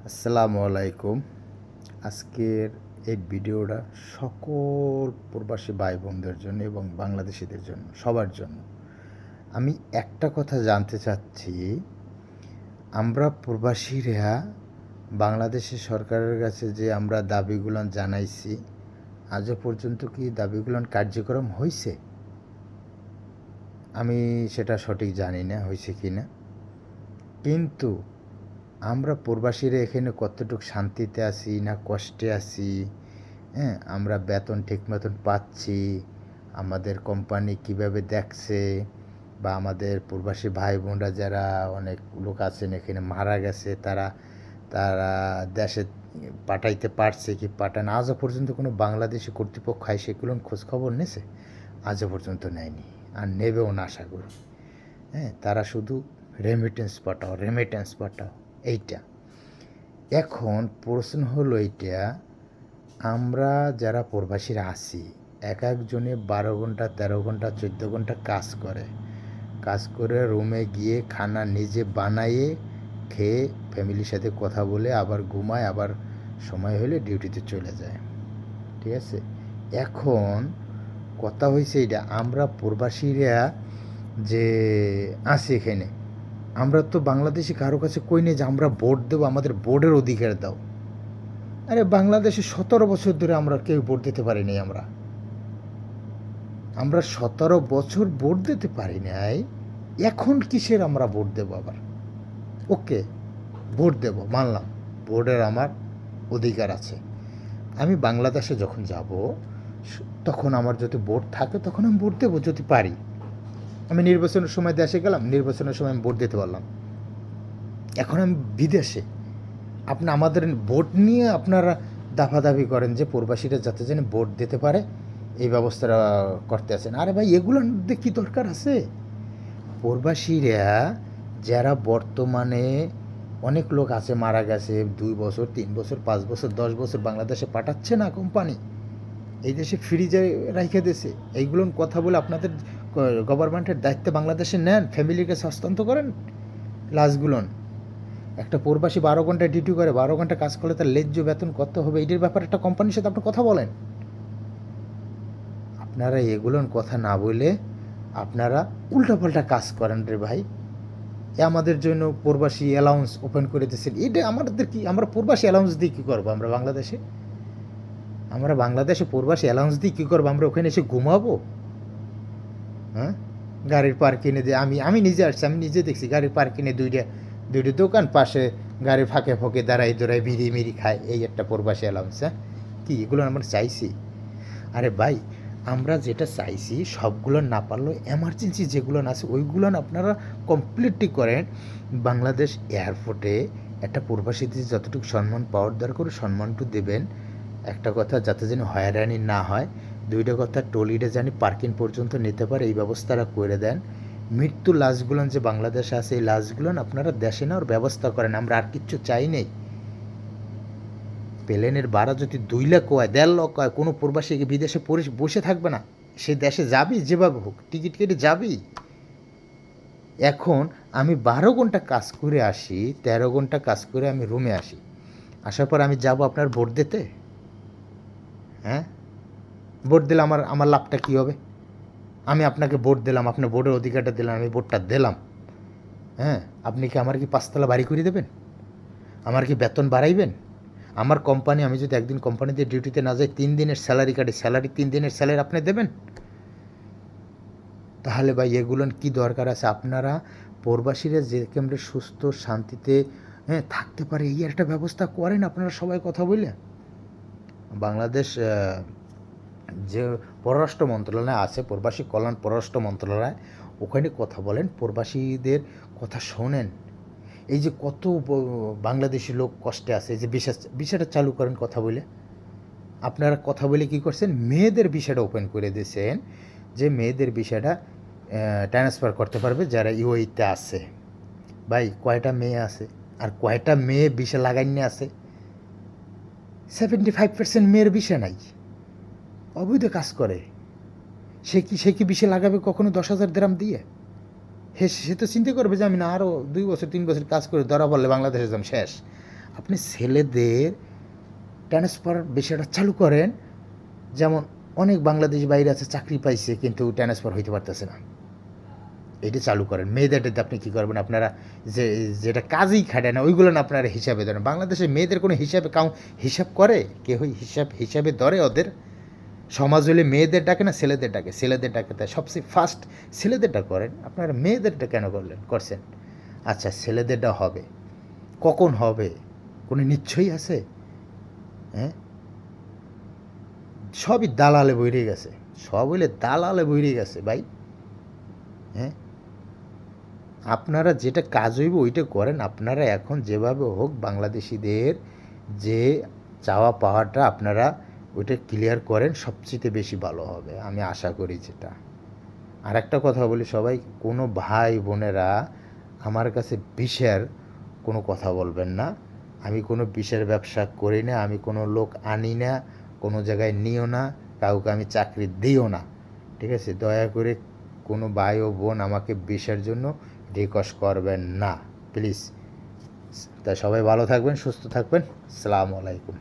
আসসালামু আলাইকুম। আজকের এই ভিডিওটা সকল প্রবাসী ভাই বোনদের জন্য এবং বাংলাদেশিদের জন্য, সবার জন্য। আমি একটা কথা জানতে চাচ্ছি, আমরা প্রবাসীরা বাংলাদেশের সরকারের কাছে যে আমরা দাবিগুলো জানাইছি, আজও পর্যন্ত কি দাবিগুলো কার্যক্রম হইছে? আমি সেটা সঠিক জানি না হইছে কি না। কিন্তু আমরা প্রবাসীরা এখানে কতটুকু শান্তিতে আছি না কষ্টে আছি, হ্যাঁ, আমরা বেতন ঠিক মতন পাচ্ছি, আমাদের কোম্পানি কিভাবে দেখছে, বা আমাদের প্রবাসী ভাই বোনরা যারা অনেক লোক আছেন এখানে মারা গেছে, তারা তারা দেশে পাঠাইতে পারছে কি পাঠান, আজও পর্যন্ত কোনো বাংলাদেশি কর্তৃপক্ষ হয় সেগুলো খোঁজখবর নিয়েছে? আজও পর্যন্ত নেয়নি, আর নেবেও না আশা করি। হ্যাঁ, তারা শুধু রেমিটেন্স পাঠাও এইটা। এখন প্রশ্ন হলো এইটা, আমরা যারা প্রবাসীরা আছি, এক একজনে 12 ঘন্টা 13 ঘন্টা 14 ঘন্টা কাজ করে রুমে গিয়ে খানা নিজে বানাইয়ে খেয়ে ফ্যামিলির সাথে কথা বলে আবার ঘুমায়, আবার সময় হলে ডিউটিতে চলে যায়। ঠিক আছে? এখন কথা হয়েছে এইটা, আমরা প্রবাসীরা যে আছি এখানে, আমরা তো বাংলাদেশি কারো কাছে কই নেই যে আমরা ভোট দেবো, আমাদের ভোটের অধিকার দাও। আরে বাংলাদেশে 17 বছর ধরে আমরা কেউ ভোট দিতে পারিনি। আমরা 17 বছর ভোট দিতে পারি নাই, এখন কিসের আমরা ভোট দেবো আবার? ওকে, ভোট দেব মানলাম, ভোটের আমার অধিকার আছে। আমি বাংলাদেশে যখন যাব তখন আমার যদি ভোট থাকে তখন আমি ভোট দেবো যদি পারি। আমি নির্বাচনের সময় দেশে গেলাম, নির্বাচনের সময় আমি ভোট দিতে পারলাম। এখন আমি বিদেশে, আমাদের ভোট নিয়ে আপনারা দাফাদাফি করেন যে প্রবাসীরা যাতে যেন ভোট দিতে পারে এই ব্যবস্থাটা করতে আছেন। আরে ভাই, এগুলো কী দরকার আছে? প্রবাসীরা যারা বর্তমানে অনেক লোক আছে মারা গেছে, 2 বছর 3 বছর 5 বছর 10 বছর বাংলাদেশে পাঠাচ্ছে না কোম্পানি, এই দেশে ফ্রিজে রাইখে দিয়েছে। এইগুলোর কথা বলে আপনাদের গভর্নমেন্টের দায়িত্ব বাংলাদেশে নেন, ফ্যামিলির কাছে হস্তান্তর করেন লাশগুলোন। একটা প্রবাসী 12 ঘন্টা ডিউটি করে, 12 ঘন্টা কাজ করলে তার ন্যায্য বেতন কত হবে, এটার ব্যাপারে একটা কোম্পানির সাথে আপনি কথা বলেন। আপনারা এগুলোর কথা না বলে আপনারা উল্টাপাল্টা কাজ করেন রে ভাই। আমাদের জন্য প্রবাসী অ্যালাউন্স ওপেন করে দিয়েছেন, এটা আমাদের কি, আমরা প্রবাসী অ্যালাউন্স দিয়ে কী করবো? আমরা বাংলাদেশে প্রবাসী অ্যালাউন্স দিয়ে কী করবো? আমরা ওখানে এসে ঘুমাবো? হ্যাঁ, গাড়ির পার্ক কিনে দিয়ে আমি নিজে আসছি, আমি নিজে দেখছি গাড়ির পার্ক কিনে দুইটা দোকান পাশে, গাড়ির ফাঁকে ফাঁকে দাঁড়াই বিড়ি মিড়ি খায়, এই একটা প্রবাসী অ্যালাউন্স। হ্যাঁ, কি এগুলো আমরা চাইছি? আরে ভাই, আমরা যেটা চাইছি সবগুলো না পারলেও এমার্জেন্সি যেগুলো আছে ওইগুলো আপনারা কমপ্লিটলি করেন। বাংলাদেশ এয়ারপোর্টে একটা প্রবাসীদের যতটুকু সম্মান পাওয়ার দরকার সম্মানটু দেবেন। একটা কথা, যাতে যেন হয়রানি না হয়। দুইটা কথা, ট্রলিটা জানি পার্কিং পর্যন্ত নিতে পারে এই ব্যবস্থাটা করে দেন। মৃত্যু লাশগুলো যে বাংলাদেশে আছে, এই লাশগুলো আপনারা দেশে নেওয়ার ব্যবস্থা করেন। আমরা আর কিচ্ছু চাই নেই। প্লেনের ভাড়া যদি 2 লাখ হয়, 1.5 লাখ হয়, কোনো প্রবাসী বিদেশে বসে থাকবে না, সে দেশে যাবি যেভাবে হোক, টিকিট কেটে যাবি। এখন আমি 12 ঘন্টা কাজ করে আসি, 13 ঘন্টা কাজ করে আমি রুমে আসি, আসার পর আমি যাব আপনার ভোট দিতে? হ্যাঁ, ভোট দিলে আমার আমার লাভটা কী হবে? আমি আপনাকে ভোট দিলাম, আপনার ভোটের অধিকারটা দিলাম, আমি ভোটটা দিলাম। হ্যাঁ, আপনি কি আমার কি 5 তলা বাড়ি করে দেবেন? আমার কি বেতন বাড়াইবেন? আমার কোম্পানি, আমি যদি একদিন কোম্পানিতে ডিউটিতে না যাই, 3 দিনের স্যালারি কাটে, 3 দিনের স্যালারি আপনি দেবেন? তাহলে ভাই এগুলোর কী দরকার আছে? আপনারা প্রবাসীরা যে কেমন সুস্থ শান্তিতে থাকতে পারে এই একটা ব্যবস্থা করেন আপনারা সবাই কথা বলে। বাংলাদেশ যে পররাষ্ট্র মন্ত্রণালয় আছে, প্রবাসী কল্যাণ পররাষ্ট্র মন্ত্রণালয়, ওখানে কথা বলেন, প্রবাসীদের কথা শোনেন। এই যে কত বাংলাদেশি লোক কষ্টে আছে, এই যে বিষয়টা চালু করেন কথা বলে। আপনারা কথা বলে কী করছেন? মেয়েদের বিষয়টা ওপেন করে দিয়েছেন, যে মেয়েদের বিষয়টা ট্রান্সফার করতে পারবে যারা ইউএইতে আছে। ভাই, কয়টা মেয়ে আছে আর কয়টা মেয়ে বিষে লাগাইনি আছে? 75% মেয়ের বিষে নাই, অবৈধ কাজ করে। সে কি বিষে লাগাবে কখনো 10,000 দিরহাম দিয়ে? সে তো চিন্তা করবে যে আমি না আরও 2 বছর 3 বছর কাজ করে ধরা পড়লে বাংলাদেশে যাম শেষ, আপনি ছেলেদের ট্রান্সফার বিষয়টা চালু করেন। যেমন অনেক বাংলাদেশি বাইরে আছে, চাকরি পাইছে কিন্তু ট্রান্সফার হইতে পারতেছে না, এটা চালু করেন। মেয়েদেরটাতে আপনি কী করবেন, আপনারা যেটা কাজেই খাটে না ওইগুলো না আপনারা হিসাবে ধরেন। বাংলাদেশে মেয়েদের কোনো হিসাব করে কেউ? হিসাবে ধরে ওদের? সমাজ হলে মেয়েদের ডাকে না ছেলেদের ডাকে? ছেলেদের ডাকে, তাই সবচেয়ে ফার্স্ট ছেলেদেরটা করেন। আপনারা মেয়েদেরটা কেন করছেন? আচ্ছা, ছেলেদেরটা হবে, কখন হবে কোনো নিশ্চয়ই আছে? হ্যাঁ, সবই দালালে বইরে গেছে, সব হইলে দালালে বইরে গেছে ভাই। হ্যাঁ, আপনারা যেটা কাজ হইব ওইটা করেন। আপনারা এখন যেভাবে হোক বাংলাদেশিদের যে চাওয়া পাওয়াটা আপনারা ওইটা ক্লিয়ার করেন, সবচেয়ে বেশি ভালো হবে আমি আশা করি। যেটা আর একটা কথা বলি, সবাই কোনো ভাই বোনেরা আমার কাছে বিষের কোনো কথা বলবেন না। আমি কোনো বিষের ব্যবসা করি না, আমি কোনো লোক আনি না, কোনো জায়গায় নিও না, কাউকে আমি চাকরি দিও না, ঠিক আছে? দয়া করে কোনো ভাই ও বোন আমাকে বিষের জন্য রিকোয়েস্ট করবেন না প্লিজ। তা সবাই ভালো থাকবেন, সুস্থ থাকবেন। আসসালামু আলাইকুম।